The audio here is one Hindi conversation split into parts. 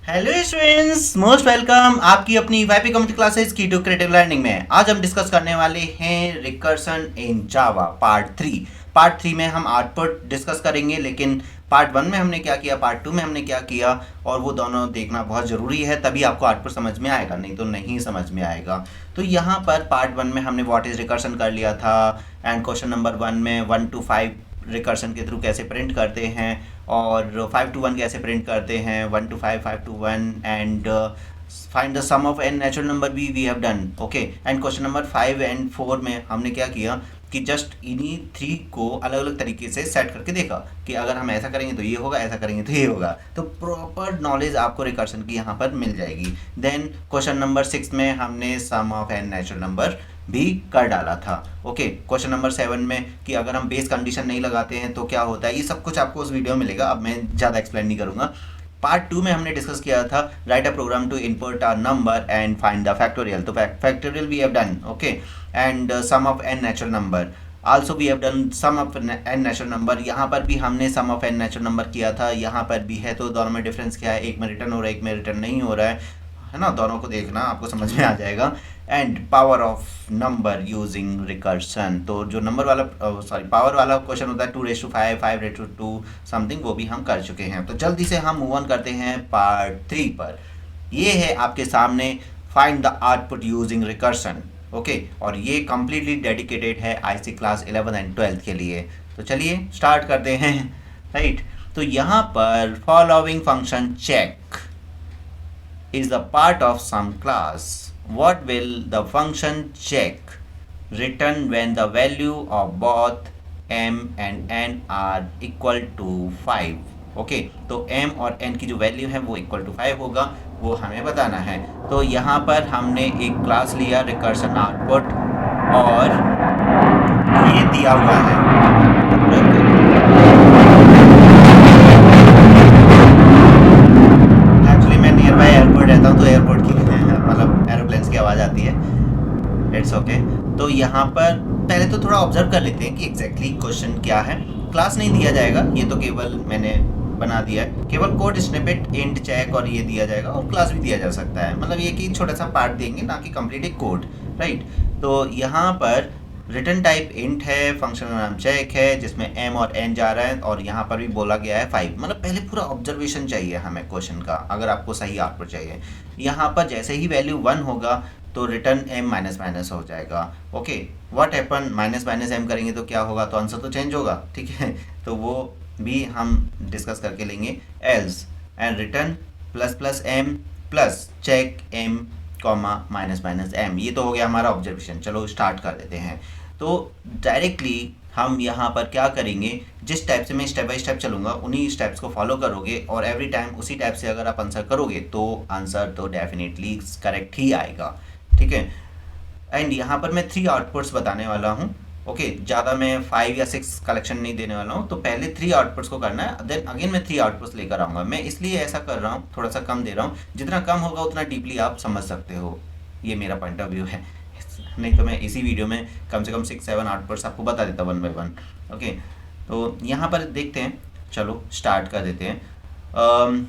हेलो स्टूडेंट्स, मोस्ट वेलकम आपकी अपनी वाईपी कंप्यूटर क्लासेस की टू क्रिएटिव लर्निंग में। आज हम डिस्कस करने वाले हैं रिकर्सन इन जावा पार्ट थ्री में हम आउटपुट डिस्कस करेंगे। लेकिन पार्ट वन में हमने क्या किया, पार्ट टू में हमने क्या किया, और वो दोनों देखना बहुत ज़रूरी है, तभी आपको आउटपुट समझ में आएगा, नहीं तो नहीं समझ में आएगा। तो यहाँ पर पार्ट वन में हमने व्हाट इज़ रिकर्सन कर लिया था, एंड क्वेश्चन नंबर वन में 1 to 5 रिकर्सन के थ्रू कैसे प्रिंट करते हैं, और 5 to 1 कैसे प्रिंट करते हैं, 1 to 5, 5 to 1, and find the sum of n natural number भी we have done. Okay, and question number 5 and 4 में हमने क्या किया कि जस्ट इन्हीं 3 को अलग अलग तरीके से सेट करके देखा कि अगर हम ऐसा करेंगे तो ये होगा, ऐसा करेंगे तो ये होगा। तो प्रॉपर नॉलेज आपको रिकर्सन की यहाँ पर मिल जाएगी। देन क्वेश्चन नंबर 6 में हमने sum of n natural number भी कर डाला था। ओके, क्वेश्चन नंबर 7 में कि अगर हम बेस कंडीशन नहीं लगाते हैं तो क्या होता है, ये सब कुछ आपको उस वीडियो में मिलेगा, अब मैं ज़्यादा एक्सप्लेन नहीं करूँगा। पार्ट टू में हमने डिस्कस किया था write a program to input a number and find the factorial. तो factorial we have done, okay, and sum of n natural number also we have done sum of n natural number. यहाँ पर भी हमने sum of n natural number किया था, यहाँ पर भी है। तो दोनों में डिफरेंस क्या है, एक में रिटर्न हो रहा है, एक में रिटर्न नहीं हो रहा है ना। दोनों को देखना, आपको समझ में आ जाएगा। And power of number using recursion, तो जो नंबर वाला पावर वाला क्वेश्चन होता है 2 raised to 5, 5 raised to 2 something, वो भी हम कर चुके हैं। तो जल्दी से हम मूव ऑन करते हैं पार्ट 3 पर। ये है आपके सामने find the output using recursion. Okay, और ये कम्प्लीटली डेडिकेटेड है आईसी क्लास 11 एंड 12 के लिए। तो चलिए स्टार्ट करते हैं। राइट, तो यहाँ पर following function check is the part of some class. What will the function check return when the value of both m and n are equal to 5? Okay, तो m और n की जो वैल्यू है वो इक्वल टू 5 होगा, वो हमें बताना है। तो यहाँ पर हमने एक क्लास लिया रिकर्सन आउटपुट, और ये दिया हुआ है। एक्चुअली मैं नियर बाय एयरपोर्ट रहता हूँ, तो एयरपोर्ट की मतलब एरोप्लेन्स की आवाज़ आती है। It's okay. तो यहाँ पर पहले तो थोड़ा ऑब्जर्व कर लेते हैं कि एग्जैक्टली क्वेश्चन क्या है। क्लास नहीं दिया जाएगा, ये तो केवल मैंने बना दिया है, केवल कोड स्निपेट इंट चेक और ये दिया जाएगा, और क्लास भी दिया जा सकता है। मतलब ये कि छोटा सा पार्ट देंगे, ना कि कंप्लीट एक कोड। राइट, तो यहाँ पर रिटर्न टाइप इंट है, फंक्शन का नाम चेक है, जिसमें m और n जा रहा है, और यहाँ पर भी बोला गया है 5। मतलब पहले पूरा ऑब्जर्वेशन चाहिए हमें क्वेश्चन का, अगर आपको सही आउटपुट चाहिए। यहाँ पर जैसे ही वैल्यू 1 होगा तो रिटर्न m माइनस माइनस हो जाएगा। Okay, what happen, minus minus m करेंगे तो क्या होगा, तो आंसर तो चेंज होगा। ठीक है, तो वो भी हम डिस्कस करके लेंगे। Else and return plus plus m plus check m comma minus minus m, ये तो हो गया हमारा ऑब्जर्वेशन। चलो स्टार्ट कर देते हैं। तो डायरेक्टली हम यहाँ पर क्या करेंगे, जिस टाइप से मैं स्टेप बाय स्टेप चलूँगा उन्हीं स्टेप्स को फॉलो करोगे, और एवरी टाइम उसी टाइप से अगर आप आंसर करोगे तो आंसर तो डेफिनेटली करेक्ट ही आएगा। ठीक है, एंड यहाँ पर मैं 3 आउटपुट्स बताने वाला हूँ। ओके, ज़्यादा मैं 5 या 6 कलेक्शन नहीं देने वाला हूँ। तो पहले 3 आउटपुट्स को करना है, देन अगेन मैं 3 आउटपुट्स लेकर आऊँगा। मैं इसलिए ऐसा कर रहा हूँ, थोड़ा सा कम दे रहा हूँ, जितना कम होगा उतना डीपली आप समझ सकते हो। ये मेरा पॉइंट ऑफ व्यू है, नहीं तो मैं इसी वीडियो में कम से कम 6-7 आउटपुट्स आपको बता देता 1 by 1। ओके, तो यहाँ पर देखते हैं, चलो स्टार्ट कर देते हैं।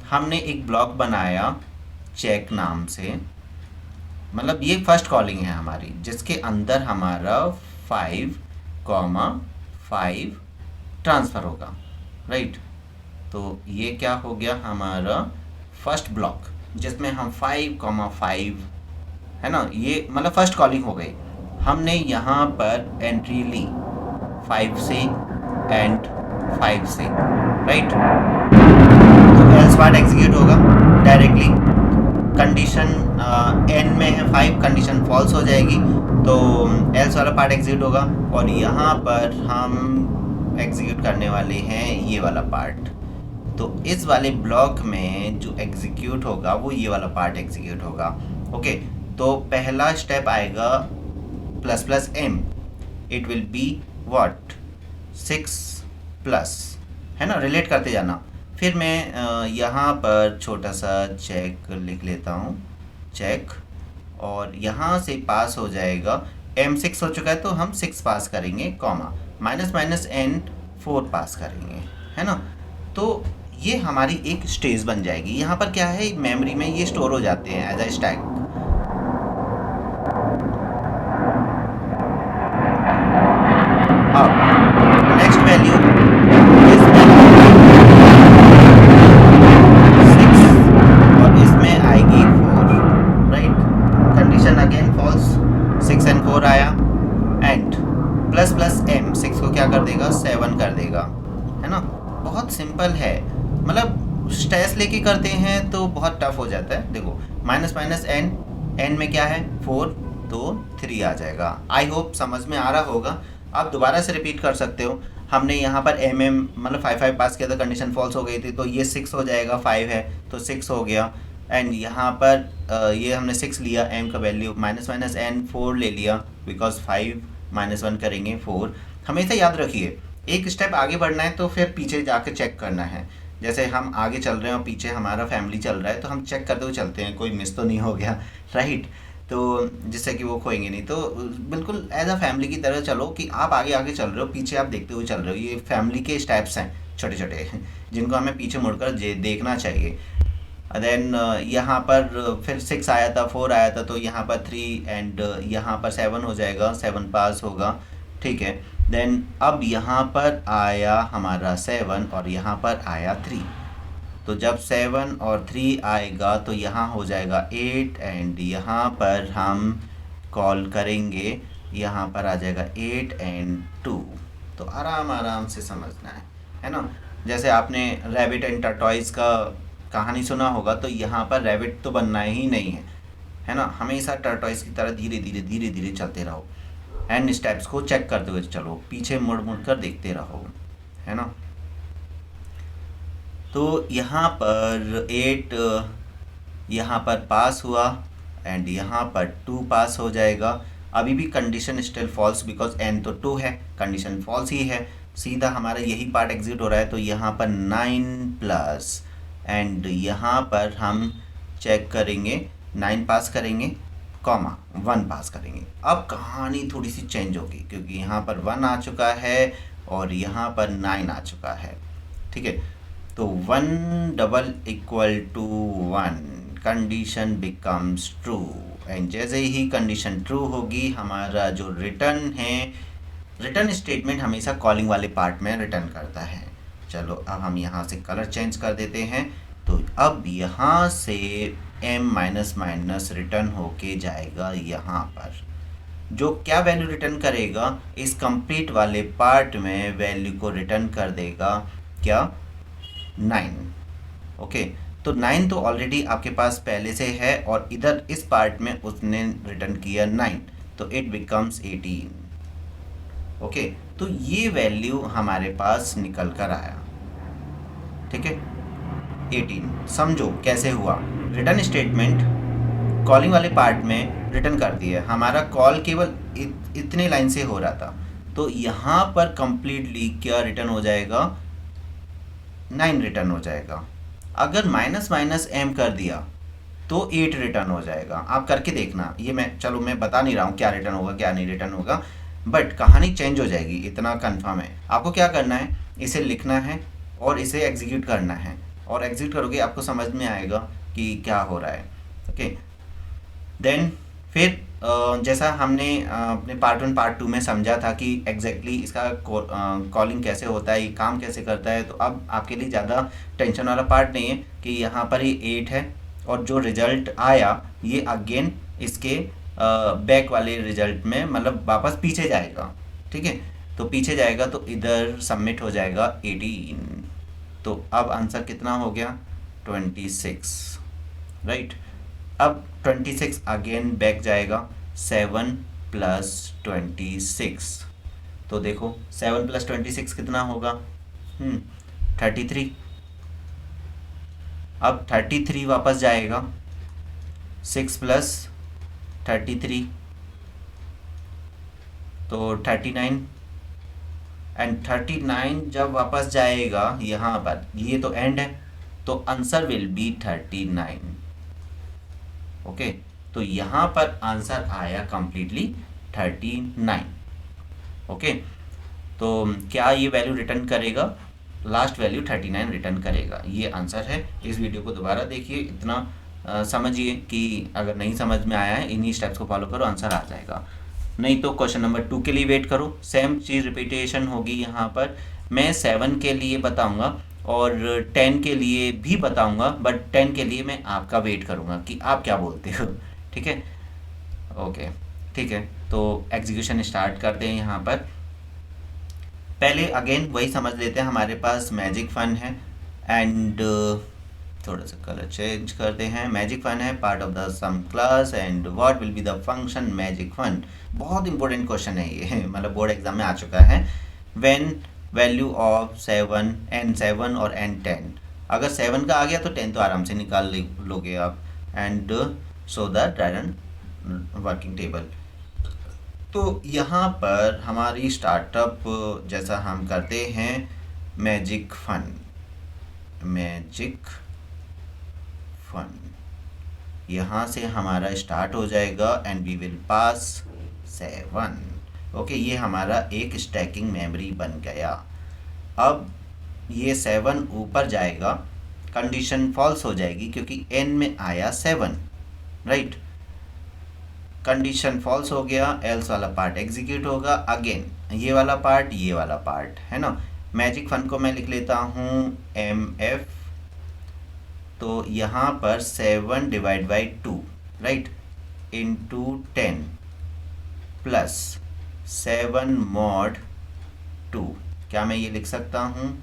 हमने एक ब्लॉक बनाया चेक नाम से, मतलब ये फर्स्ट कॉलिंग है हमारी, जिसके अंदर हमारा 5,5 ट्रांसफ़र होगा। राइट, तो ये क्या हो गया हमारा फर्स्ट ब्लॉक, जिसमें हम 5,5 है ना, ये मतलब फर्स्ट कॉलिंग हो गई। हमने यहाँ पर एंट्री ली 5 से एंड 5 से। राइट, तो एल्स पार्ट एग्जीक्यूट होगा डायरेक्टली। कंडीशन n में है 5, कंडीशन फॉल्स हो जाएगी, तो एल्स वाला पार्ट एग्जीक्यूट होगा, और यहाँ पर हम एग्जीक्यूट करने वाले हैं ये वाला पार्ट। तो इस वाले ब्लॉक में जो एग्जीक्यूट होगा वो ये वाला पार्ट एग्जीक्यूट होगा। ओके, तो पहला स्टेप आएगा plus plus m, it will be what 6 plus, है ना, रिलेट करते जाना। फिर मैं यहाँ पर छोटा सा चेक लिख लेता हूँ, चेक, और यहाँ से पास हो जाएगा m 6 हो चुका है तो हम 6 पास करेंगे, कॉमा माइनस माइनस n 4 पास करेंगे, है ना। तो ये हमारी एक स्टेज बन जाएगी। यहाँ पर क्या है, मेमोरी में ये स्टोर हो जाते हैं एज अ स्टैक। अब नेक्स्ट वैल्यू सिक्स और इसमें आएगी four, right. Condition again false, 6 और 4 आया, एंड प्लस प्लस एम 6 को क्या कर देगा, 7 कर देगा, है ना। बहुत सिंपल है, मतलब स्ट्रेस लेके करते हैं तो बहुत टफ हो जाता है। देखो माइनस माइनस एन, एन में क्या है 4, तो 3 आ जाएगा। आई होप समझ में आ रहा होगा। आप दोबारा से रिपीट कर सकते हो। हमने यहाँ पर एम एम मतलब 5 पास किया था, कंडीशन फॉल्स हो गई थी, तो ये 6 हो जाएगा, 5 है तो 6 हो गया। एंड यहाँ पर ये हमने 6 लिया, एम का वैल्यू माइनस माइनस एन 4 ले लिया, बिकॉज 5 -1 करेंगे 4। हमेशा याद रखिए, एक स्टेप आगे बढ़ना है तो फिर पीछे जाके चेक करना है। जैसे हम आगे चल रहे हैं और पीछे हमारा फैमिली चल रहा है, तो हम चेक करते हुए चलते हैं कोई मिस तो नहीं हो गया, राइट। तो जिससे कि वो खोएंगे नहीं। तो बिल्कुल एज अ फैमिली की तरह चलो, कि आप आगे आगे चल रहे हो, पीछे आप देखते हुए चल रहे हो। ये फैमिली के स्टेप्स हैं छोटे छोटे जिनको हमें पीछे मुड़कर देखना चाहिए। देन यहाँ पर फिर 6 आया था, 4 आया था, तो यहाँ पर 3 एंड यहाँ पर 7 हो जाएगा, 7 पास होगा, ठीक है। देन अब यहाँ पर आया हमारा 7 और यहाँ पर आया 3। तो जब 7 और 3 आएगा तो यहाँ हो जाएगा 8 एंड यहाँ पर हम कॉल करेंगे, यहाँ पर आ जाएगा 8 एंड 2। तो आराम आराम से समझना है ना। जैसे आपने रैबिट एंड टर्टॉइज का कहानी सुना होगा, तो यहाँ पर रैबिट तो बनना ही नहीं है ना। हमेशा टर्टॉइज की तरह धीरे धीरे धीरे धीरे चलते रहो, एंड स्टेप्स को चेक करते हुए चलो, पीछे मुड़ मुड़ कर देखते रहो, है ना। तो यहाँ पर 8 यहाँ पर पास हुआ एंड यहाँ पर 2 पास हो जाएगा। अभी भी condition still false, because n तो 2 है, कंडीशन फॉल्स ही है। सीधा हमारा यही पार्ट एग्जिट हो रहा है, तो यहाँ पर 9 प्लस एंड यहाँ पर हम चेक करेंगे, 9 पास करेंगे, कॉमा 1 पास करेंगे। अब कहानी थोड़ी सी चेंज होगी, क्योंकि यहाँ पर 1 आ चुका है और यहाँ पर 9 आ चुका है, ठीक है। तो 1 double equal to 1, condition becomes true, and जैसे ही कंडीशन ट्रू होगी, हमारा जो रिटर्न है, रिटर्न स्टेटमेंट हमेशा कॉलिंग वाले पार्ट में रिटर्न करता है। चलो अब हम यहाँ से कलर चेंज कर देते हैं। तो अब यहाँ से m माइनस माइनस रिटर्न होके जाएगा यहाँ पर, जो क्या वैल्यू रिटर्न करेगा, इस कंप्लीट वाले पार्ट में वैल्यू को रिटर्न कर देगा क्या, 9। ओके, तो 9 तो ऑलरेडी आपके पास पहले से है, और इधर इस पार्ट में उसने रिटर्न किया 9, तो इट बिकम्स 18। ओके, तो ये वैल्यू हमारे पास निकल कर आया, ठीक है, 18। समझो कैसे हुआ। रिटर्न स्टेटमेंट कॉलिंग वाले पार्ट में रिटर्न कर दिया। हमारा कॉल केवल इतने लाइन से हो रहा था, तो यहाँ पर कंप्लीटली क्या रिटर्न हो जाएगा, 9 रिटर्न हो जाएगा। अगर माइनस माइनस एम कर दिया तो 8 रिटर्न हो जाएगा। आप करके देखना, ये मैं बता नहीं रहा हूँ क्या रिटर्न होगा क्या नहीं रिटर्न होगा, बट कहानी चेंज हो जाएगी, इतना कंफर्म है। आपको क्या करना है, इसे लिखना है और इसे एग्जीक्यूट करना है, और एग्जीक्यूट करोगे आपको समझ में आएगा कि क्या हो रहा है। ओके, देन फिर जैसा हमने अपने पार्ट 1 पार्ट 2 में समझा था कि एग्जैक्टली इसका कॉलिंग कैसे होता है, ये काम कैसे करता है, तो अब आपके लिए ज़्यादा टेंशन वाला पार्ट नहीं है कि यहाँ पर ये 8 है और जो रिजल्ट आया ये अगेन इसके बैक वाले रिजल्ट में मतलब वापस पीछे जाएगा, ठीक है। तो पीछे जाएगा तो इधर सबमिट हो जाएगा 18। तो अब आंसर कितना हो गया, 26, राइट। अब 26 अगेन बैक जाएगा, 7 प्लस 26। तो देखो 7 प्लस 26 कितना होगा, 33। अब 33 वापस जाएगा, 6 प्लस 33 तो 39, एंड 39 जब वापस जाएगा यहाँ पर, ये तो एंड है, तो आंसर विल बी 39। ओके, तो यहाँ पर आंसर आया कंप्लीटली 39। ओके, तो क्या ये वैल्यू रिटर्न करेगा, लास्ट वैल्यू 39 रिटर्न करेगा। ये आंसर है। इस वीडियो को दोबारा देखिए, इतना समझिए कि अगर नहीं समझ में आया है इन्हीं स्टेप्स को फॉलो करो, आंसर आ जाएगा। नहीं तो क्वेश्चन नंबर 2 के लिए वेट करो, सेम चीज़ रिपीटेशन होगी। यहाँ पर मैं 7 के लिए बताऊंगा और 10 के लिए भी बताऊंगा, बट 10 के लिए मैं आपका वेट करूंगा कि आप क्या बोलते हो। ठीक है, ओके, ठीक है। तो एग्जीक्यूशन स्टार्ट करते हैं। यहाँ पर पहले अगेन वही समझ लेते हैं, हमारे पास मैजिक फन है एंड थोड़ा सा कलर चेंज करते हैं। मैजिक फन है part of the some class and what will be the function magic fun. बहुत इंपॉर्टेंट क्वेश्चन है ये, मतलब बोर्ड एग्जाम में आ चुका है। व्हेन वैल्यू ऑफ 7 n7 और n10, अगर 7 का आ गया तो 10 तो आराम से निकाल लोगे आप। And so the direct working table. तो यहाँ पर हमारी स्टार्टअप जैसा हम करते हैं मैजिक फन, मैजिक फन यहाँ से हमारा स्टार्ट हो जाएगा and we will pass 7। Okay, ये हमारा एक स्टैकिंग मेमोरी बन गया। अब ये 7 ऊपर जाएगा, कंडीशन फॉल्स हो जाएगी क्योंकि n में आया 7, राइट। कंडीशन फॉल्स हो गया, एल्स वाला पार्ट एग्जीक्यूट होगा। अगेन ये वाला पार्ट, ये वाला पार्ट है ना। मैजिक फन को मैं लिख लेता हूँ mf। तो यहाँ पर 7 divide by 2, right, into 10 plus 7 mod 2। क्या मैं ये लिख सकता हूँ?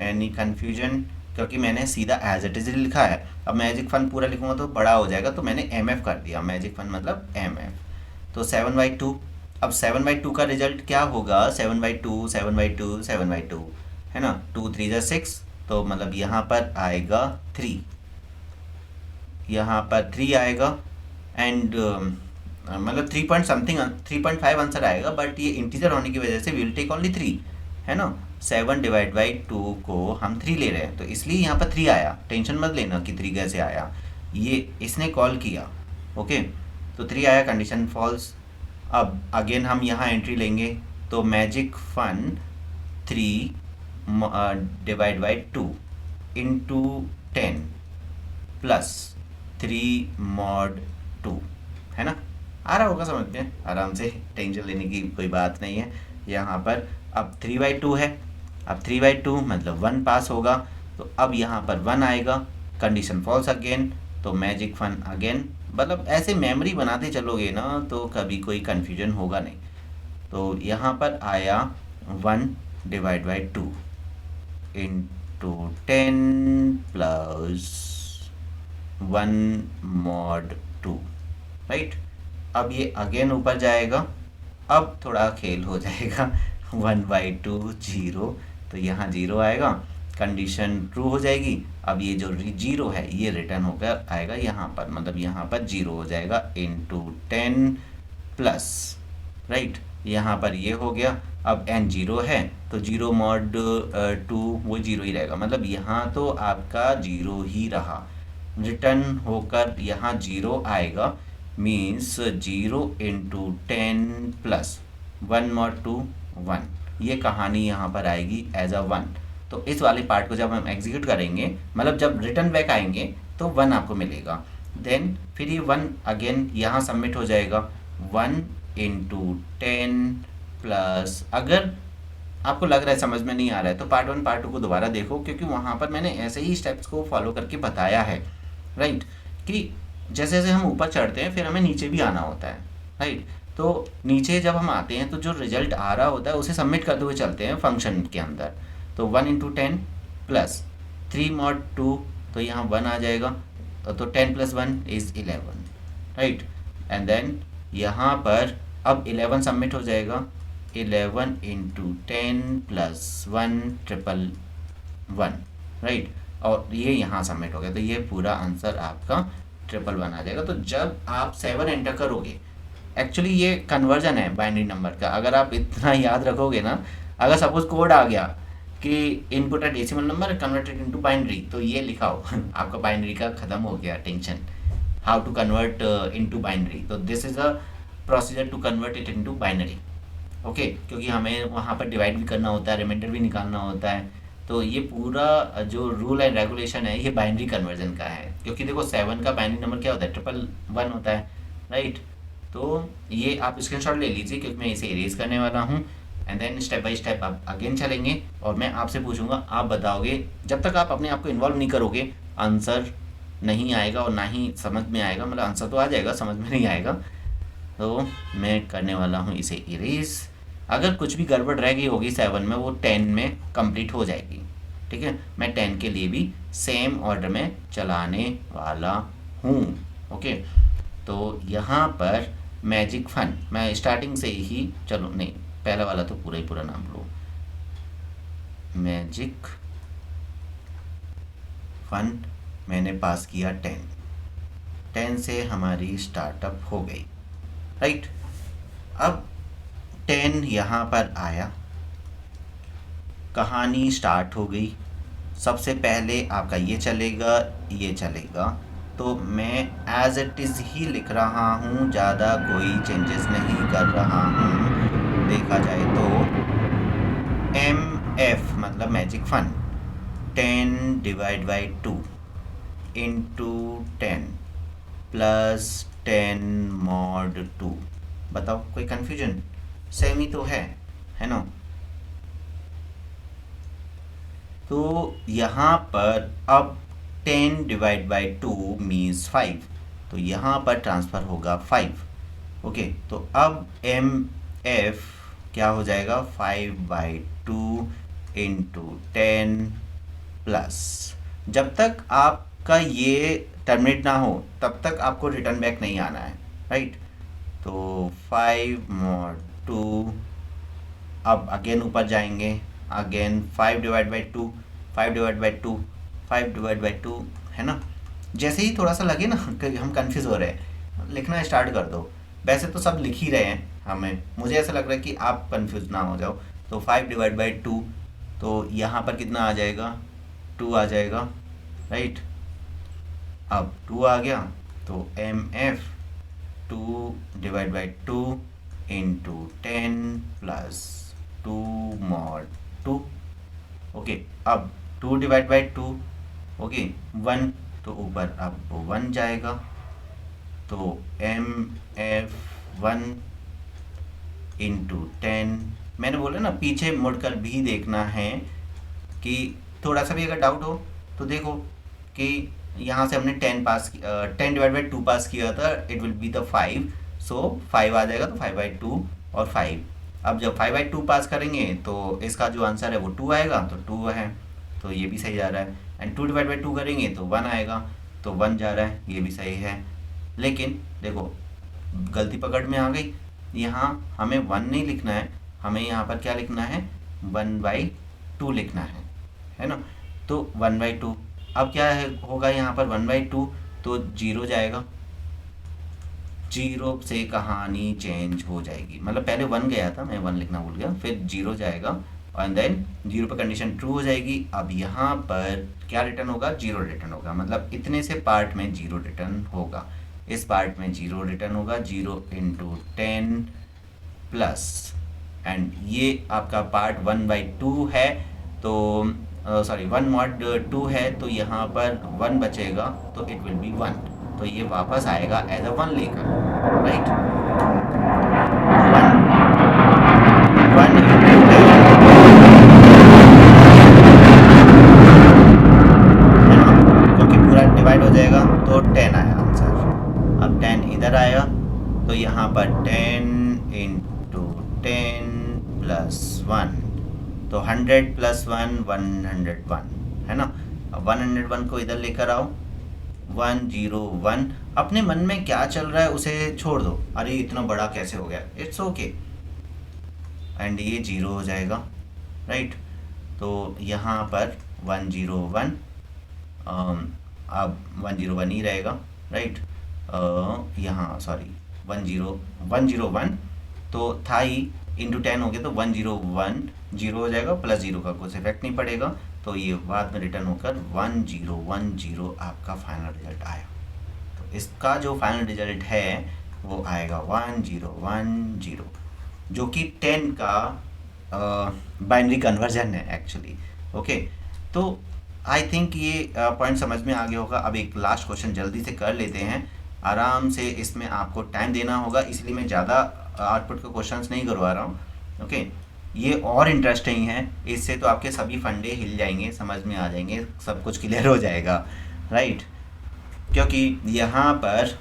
Any confusion? क्योंकि मैंने सीधा एज इट इज लिखा है। अब मैजिक फन पूरा लिखूंगा तो बड़ा हो जाएगा, तो मैंने mf कर दिया। मैजिक फन मतलब mf। तो 7/2। अब 7/2 का रिजल्ट क्या होगा? 7/2 7/2 7/2 है ना। 2 3 जा 6, तो मतलब यहाँ पर आएगा 3, यहाँ पर 3 आएगा एंड मतलब 3 पॉइंट समथिंग 3.5 आंसर आएगा, बट ये इंटीजर होने की वजह से वी विल टेक ओनली 3, है ना। 7 डिवाइड बाई 2 को हम 3 ले रहे हैं, तो इसलिए यहाँ पर 3 आया। टेंशन मत लेना कि 3 कैसे आया, ये इसने कॉल किया। ओके, तो 3 आया, कंडीशन फॉल्स। अब अगेन हम यहाँ एंट्री लेंगे, तो magic fun 3 divide by 2 into 10 plus 3 mod 2, है ना। आ रहा होगा समझ में आराम से, टेंशन लेने की कोई बात नहीं है। यहाँ पर अब 3/2 है, अब 3/2 मतलब 1 पास होगा, तो अब यहाँ पर 1 आएगा, कंडीशन फॉल्स अगेन, तो मैजिक फन अगेन। मतलब ऐसे मेमोरी बनाते चलोगे ना तो कभी कोई कन्फ्यूजन होगा नहीं। तो यहाँ पर आया 1 divide by 2 into 10 plus 1 mod 2, right. अब ये अगेन ऊपर जाएगा, अब थोड़ा खेल हो जाएगा। 1/2 0, तो यहाँ 0 आएगा, कंडीशन ट्रू हो जाएगी। अब ये जो 0 है ये रिटर्न होकर आएगा यहाँ पर, मतलब यहाँ पर 0 हो जाएगा इंटू 10 प्लस, राइट, यहाँ पर ये हो गया। अब n 0 है तो 0 मॉड 2 वो 0 ही रहेगा, मतलब यहाँ तो आपका 0 ही रहा। रिटर्न होकर यहाँ 0 आएगा, मीन्स 0 इंटू 10 प्लस 1 मॉड 2 1, ये कहानी यहाँ पर आएगी एज अ 1। तो इस वाले पार्ट को जब हम एग्जीक्यूट करेंगे, मतलब जब रिटर्न बैक आएंगे तो 1 आपको मिलेगा। देन फिर ये 1 अगेन यहाँ सबमिट हो जाएगा, 1 इंटू 10 प्लस। अगर आपको लग रहा है समझ में नहीं आ रहा है तो पार्ट 1 पार्ट 2 को दोबारा देखो, क्योंकि वहाँ पर मैंने ऐसे ही स्टेप्स को फॉलो करके बताया है, राइट, कि जैसे जैसे हम ऊपर चढ़ते हैं फिर हमें नीचे भी आना होता है, राइट। तो नीचे जब हम आते हैं तो जो रिजल्ट आ रहा होता है उसे सबमिट करते हुए चलते हैं फंक्शन के अंदर। तो 1 इंटू 10 प्लस 3 मॉड 2, तो यहाँ 1 आ जाएगा, तो 10 plus 1 is 11, right. And then यहाँ पर अब 11 सबमिट हो जाएगा, 11 इंटू 10 प्लस 1 ट्रिपल 1, राइट, और ये यहाँ सबमिट हो गया। तो ये पूरा आंसर आपका 111 आ जाएगा। तो जब आप 7 एंटर करोगे, एक्चुअली ये कन्वर्जन है बाइनरी नंबर का, अगर आप इतना याद रखोगे ना, अगर सपोज कोड आ गया कि इनपुट है decimal number converted into binary, तो ये लिखाओ आपका बाइनरी का ख़त्म हो गया tension, how to convert into binary. तो this is a procedure to convert it into binary, okay, क्योंकि हमें वहाँ पर डिवाइड भी करना होता है, रिमाइंडर भी निकालना होता है, तो ये पूरा जो रूल एंड रेगुलेशन है ये बाइनरी कन्वर्जन का है, क्योंकि देखो 7 का बाइनरी नंबर क्या होता है, 111 होता है, राइट। तो ये आप स्क्रीनशॉट ले लीजिए क्योंकि मैं इसे इरेज करने वाला हूँ, and then step by step आप अगेन चलेंगे और मैं आपसे पूछूंगा, आप बताओगे। जब तक आप अपने आप को इन्वॉल्व नहीं करोगे आंसर नहीं आएगा और ना ही समझ में आएगा, मतलब आंसर तो आ जाएगा, समझ में नहीं आएगा। तो मैं करने वाला हूँ इसे इरेज। अगर कुछ भी गड़बड़ रह गई होगी 7 में, वो 10 में कंप्लीट हो जाएगी, ठीक है। मैं 10 के लिए भी सेम ऑर्डर में चलाने वाला हूँ, ओके। तो यहाँ पर मैजिक फन, मैं स्टार्टिंग से ही, चलो नहीं, पहला वाला तो पूरा ही पूरा नाम लो, मैजिक फन मैंने पास किया 10 से हमारी स्टार्टअप हो गई, राइट। अब 10 यहाँ पर आया, कहानी स्टार्ट हो गई। सबसे पहले आपका ये चलेगा, ये चलेगा, तो मैं एज इट इज़ ही लिख रहा हूँ, ज़्यादा कोई चेंजेस नहीं कर रहा हूँ। देखा जाए तो MF मतलब magic fun 10 divide by 2 into 10 plus 10 mod 2। बताओ कोई कन्फ्यूजन? सेम ही तो है ना। तो यहाँ पर अब 10 डिवाइड बाई 2 मीन्स 5, तो यहाँ पर ट्रांसफ़र होगा 5, ओके। तो अब MF क्या हो जाएगा, 5/2 इंटू 10 प्लस, जब तक आपका ये टर्मिनेट ना हो तब तक आपको रिटर्न बैक नहीं आना है, राइट। तो 5 मॉड 2, अब अगेन ऊपर जाएंगे, again 5 divide by 2, 5 divide by 2, 5 divide by 2, है ना। जैसे ही थोड़ा सा लगे ना कि हम कंफ्यूज हो रहे हैं, लिखना स्टार्ट कर दो। वैसे तो सब लिख ही रहे हैं, हमें मुझे ऐसा लग रहा है कि आप कंफ्यूज ना हो जाओ। तो 5 डिवाइड बाई 2, तो यहाँ पर कितना आ जाएगा, 2 आ जाएगा, राइट। अब 2 आ गया, तो MF 2 divide by 2 into 10 plus 2 mod 2, okay. अब 2 डिवाइड बाई 2, ओके, 1, तो ऊपर अब 1 जाएगा, तो MF 1 इंटू 10। मैंने बोला ना पीछे मुड़कर भी देखना है, कि थोड़ा सा भी अगर डाउट हो तो देखो कि यहाँ से हमने 10 डिवाइड बाई 2 पास किया था, इट विल बी द 5, सो 5 आ जाएगा, तो 5/2 और 5। अब जब 5/2 पास करेंगे तो इसका जो आंसर है वो 2 आएगा, तो 2 है, तो ये भी सही जा रहा है। एंड 2 डिवाइड बाई 2 करेंगे तो 1 आएगा, तो 1 जा रहा है, ये भी सही है। लेकिन देखो गलती पकड़ में आ गई, यहाँ हमें 1 नहीं लिखना है, हमें यहाँ पर क्या लिखना है, 1/2 लिखना है ना। तो 1/2, अब क्या है होगा यहाँ पर 1/2, तो 0 जाएगा, 0 से कहानी चेंज हो जाएगी, मतलब पहले 1 गया था, मैं 1 लिखना भूल गया, फिर 0 जाएगा एंड देन 0 पर कंडीशन ट्रू हो जाएगी। अब यहाँ पर क्या रिटर्न होगा, 0 रिटर्न होगा, मतलब इतने से पार्ट में 0 रिटर्न होगा, इस पार्ट में 0 रिटर्न होगा, 0 इंटू 10 प्लस, एंड ये आपका पार्ट 1/2 है, तो सॉरी 1 मॉड 2 है, तो यहाँ पर 1 बचेगा, तो इट विल बी 1, तो ये वापस आएगा एज अ 1 लेकर, राइट। 1 क्योंकि पूरा डिवाइड हो जाएगा, तो 10 आया आंसर। अब 10 इधर आया, तो यहाँ पर 10 इंटू 10 प्लस 1, तो 100 प्लस 1 101, है ना। अब 101 को इधर लेकर आओ, 101। अपने मन में क्या चल रहा है उसे छोड़ दो, अरे इतना बड़ा कैसे हो गया, इट्स ओके, एंड ये 0 हो जाएगा, राइट। तो यहाँ पर 101, अब 101 ही रहेगा, राइट। यहाँ सॉरी 101 तो था ही, इंटू 10 हो गया, तो 101 0 हो जाएगा, प्लस 0 का कुछ इफेक्ट नहीं पड़ेगा, तो ये बाद में रिटर्न होकर 1010 आपका फाइनल रिजल्ट आया। तो इसका जो फाइनल रिजल्ट है वो आएगा 1010, जो कि 10 का बाइनरी कन्वर्जन है एक्चुअली, ओके। तो आई थिंक ये पॉइंट समझ में आ गया होगा। अब एक लास्ट क्वेश्चन जल्दी से कर लेते हैं, आराम से, इसमें आपको टाइम देना होगा, इसलिए मैं ज़्यादा आउटपुट के क्वेश्चंस नहीं करवा रहा हूँ। ओके, ये और इंटरेस्टिंग है, इससे तो आपके सभी फंडे हिल जाएंगे, समझ में आ जाएंगे, सब कुछ क्लियर हो जाएगा, राइट। क्योंकि यहाँ पर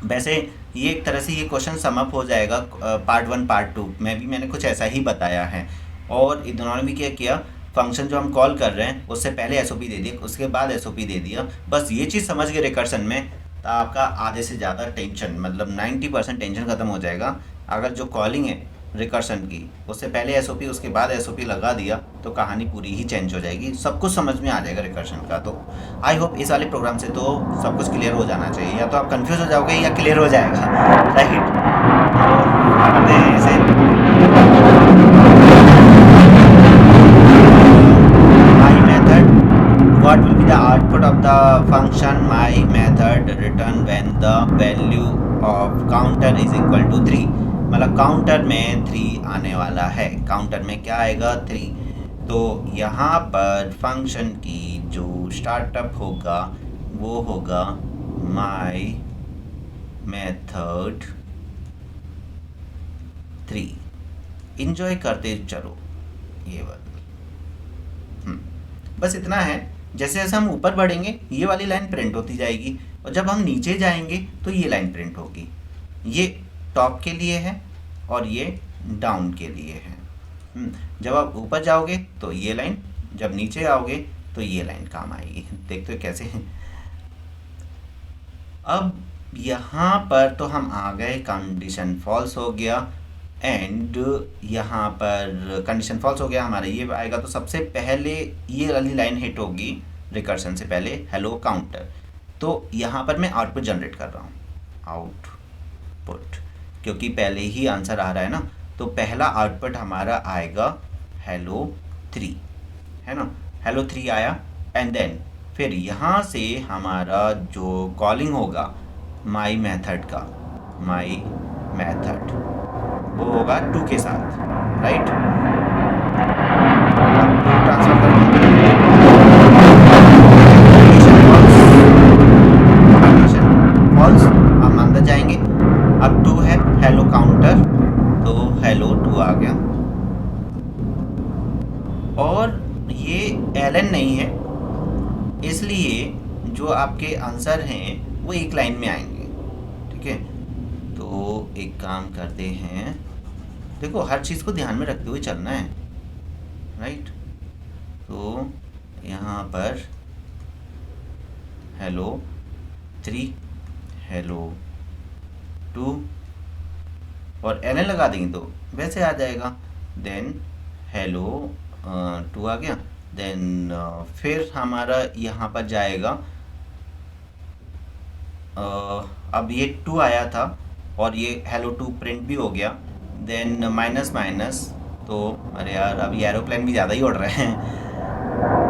वैसे ये एक तरह से ये क्वेश्चन समअप हो जाएगा पार्ट 1 पार्ट 2 में भी मैंने कुछ ऐसा ही बताया है। और इन्होंने भी क्या किया, फंक्शन जो हम कॉल कर रहे हैं उससे पहले एसओपी दे दिया, उसके बाद एसओपी दे दिया। बस ये चीज़ समझ गए रिकर्सन में, तो आपका आधे से ज़्यादा टेंशन, मतलब 90% टेंशन ख़त्म हो जाएगा। अगर जो कॉलिंग है रिकर्सन की, उससे पहले एसओपी उसके बाद एसओपी लगा दिया तो कहानी पूरी ही चेंज हो जाएगी, सब कुछ समझ में आ जाएगा रिकर्सन का। तो आई होप इस वाले प्रोग्राम से तो सब कुछ क्लियर हो जाना चाहिए, या तो आप कंफ्यूज हो जाओगे या क्लियर हो जाएगा, राइट। तो करते हैं इसे। My method, what will be the output of the function my method return when the value of counter is equal to 3। मतलब काउंटर में 3 आने वाला है, काउंटर में क्या आएगा 3। तो यहाँ पर फंक्शन की जो स्टार्टअप होगा वो होगा my method 3। इंजॉय करते चलो ये बात। बस इतना है, जैसे जैसे हम ऊपर बढ़ेंगे ये वाली लाइन प्रिंट होती जाएगी, और जब हम नीचे जाएंगे तो ये लाइन प्रिंट होगी। ये टॉप के लिए है और ये डाउन के लिए है। जब आप ऊपर जाओगे तो ये लाइन, जब नीचे आओगे तो ये लाइन काम आएगी। देखते हो कैसे। अब यहाँ पर तो हम आ गए, कंडीशन फॉल्स हो गया, एंड यहाँ पर कंडीशन फॉल्स हो गया हमारा, ये आएगा। तो सबसे पहले ये वाली लाइन हिट होगी रिकर्सन से पहले, हेलो काउंटर। तो यहाँ पर मैं आउटपुट जनरेट कर रहा हूँ, आउटपुट, क्योंकि पहले ही आंसर आ रहा है ना। तो पहला आउटपुट हमारा आएगा हेलो 3, है ना, हेलो 3 आया। एंड देन फिर यहाँ से हमारा जो कॉलिंग होगा माई मेथड का, माई मेथड वो होगा 2 के साथ, राइट। ट्रांसफर कर फॉल्स, हम अंदर जाएंगे। अब 2 है, हेलो काउंटर, तो हेलो 2 आ गया। और ये एलन नहीं है, इसलिए जो आपके आंसर हैं वो एक लाइन में आएंगे, ठीक है। तो एक काम करते हैं, देखो हर चीज़ को ध्यान में रखते हुए चलना है, राइट। तो यहाँ पर हेलो 3, हेलो 2 और एल लगा देंगे तो वैसे आ जाएगा। देन हेलो 2 आ गया। देन फिर हमारा यहाँ पर जाएगा, अब ये 2 आया था और ये हेलो 2 प्रिंट भी हो गया। देन माइनस माइनस, तो अरे यार अब ये एरोप्लेन भी ज़्यादा ही उड़ रहे हैं,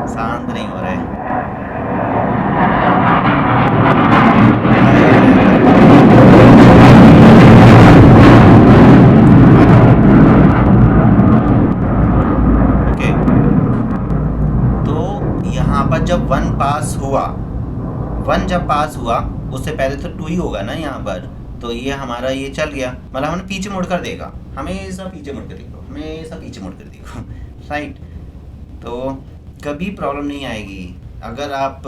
शांत नहीं हो रहे। ओके, तो यहाँ पर जब 1 पास हुआ, 1 जब पास हुआ उससे पहले तो 2 ही होगा ना यहाँ पर, तो ये हमारा ये चल गया, मतलब हमें पीछे मुड़ कर देगा, हमेशा पीछे मुड़ कर देखो, हमेशा पीछे मुड़ कर देखो, राइट। तो कभी प्रॉब्लम नहीं आएगी अगर आप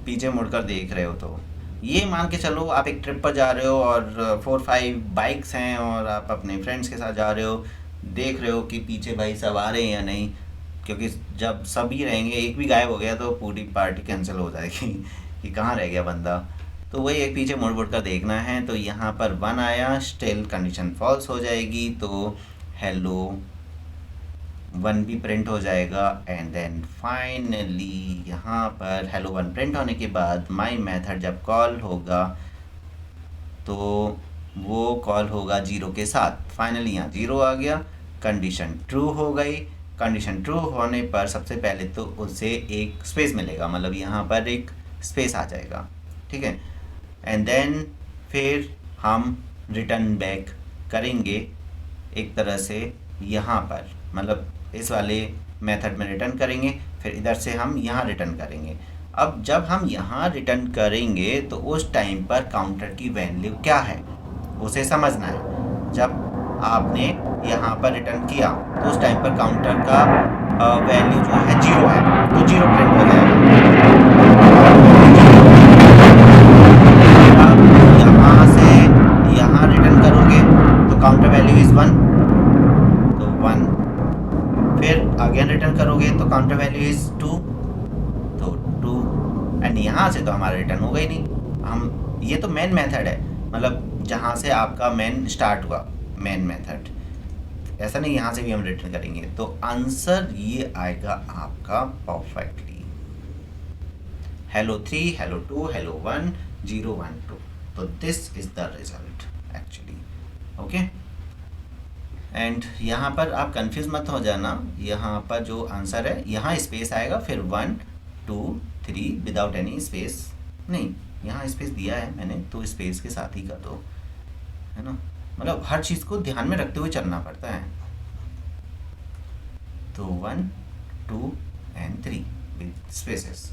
पीछे मुड़कर देख रहे हो। तो ये मान के चलो आप एक ट्रिप पर जा रहे हो और 4-5 बाइक्स हैं और आप अपने फ्रेंड्स के साथ जा रहे हो, देख रहे हो कि पीछे भाई सब आ रहे हैं या नहीं, क्योंकि जब सभी रहेंगे, एक भी गायब हो गया तो पूरी पार्टी कैंसिल हो जाएगी कि कहाँ रह गया बंदा। तो वही एक पीछे मुड़ कर देखना है। तो यहाँ पर 1 आया, स्टिल कंडीशन फॉल्स हो जाएगी, तो हेलो 1 भी प्रिंट हो जाएगा। एंड देन फाइनली यहाँ पर हेलो 1 प्रिंट होने के बाद माई मेथड जब कॉल होगा तो वो कॉल होगा 0 के साथ। फाइनली यहाँ 0 आ गया, कंडीशन ट्रू हो गई। कंडीशन ट्रू होने पर सबसे पहले तो उसे एक स्पेस मिलेगा, मतलब यहाँ पर एक स्पेस आ जाएगा, ठीक है। एंड देन फिर हम रिटर्न बैक करेंगे एक तरह से यहाँ पर, मतलब इस वाले मेथड में रिटर्न करेंगे। फिर इधर से हम यहाँ रिटर्न करेंगे। अब जब हम यहाँ रिटर्न करेंगे तो उस टाइम पर काउंटर की वैल्यू क्या है उसे समझना है। जब आपने यहाँ पर रिटर्न किया तो उस टाइम पर काउंटर का वैल्यू जो है 0 है, तो 0 प्रिंट हो जाएगा। अब यहाँ से यहाँ रिटर्न करोगे तो काउंटर वैल्यू इज 1, तो 1। फिर अगेन रिटर्न करोगे तो काउंटर वैल्यू इज 2, तो 2। एंड यहाँ से तो हमारा रिटर्न होगा ही नहीं। हम ये तो मेन मेथड है, मतलब जहाँ से आपका मेन स्टार्ट हुआ, मेन मेथड। ऐसा नहीं यहाँ से भी हम रिटर्न करेंगे, तो आंसर ये आएगा आपका परफेक्टली hello 3, hello 2, hello 1, 0, 1, 2। तो this is the result actually. Okay, and यहाँ पर आप कंफ्यूज मत हो जाना। यहाँ पर जो आंसर है यहाँ स्पेस आएगा, फिर 1, 2, 3 विदाउट एनी स्पेस नहीं। यहाँ स्पेस दिया है मैंने, तो स्पेस के साथ ही कर दो, है ना। मतलब हर चीज़ को ध्यान में रखते हुए चलना पड़ता है। तो 1, 2 एंड 3 विद स्पेसेस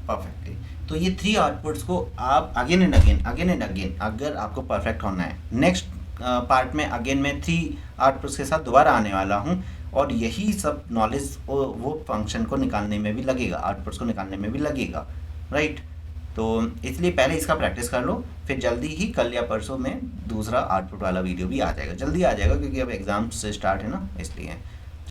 परफेक्टली। तो ये 3 आउटपुट्स को आप अगेन एंड अगेन अगर आपको परफेक्ट होना है, नेक्स्ट पार्ट में अगेन मैं 3 आउटपुट्स के साथ दोबारा आने वाला हूँ, और यही सब नॉलेज वो फंक्शन को निकालने में भी लगेगा, आउटपुट्स को निकालने में भी लगेगा, राइट। तो इसलिए पहले इसका प्रैक्टिस कर लो, फिर जल्दी ही कल या परसों में दूसरा आउटपुट वाला वीडियो भी आ जाएगा, जल्दी आ जाएगा क्योंकि अब एग्ज़ाम से स्टार्ट है ना, इसलिए।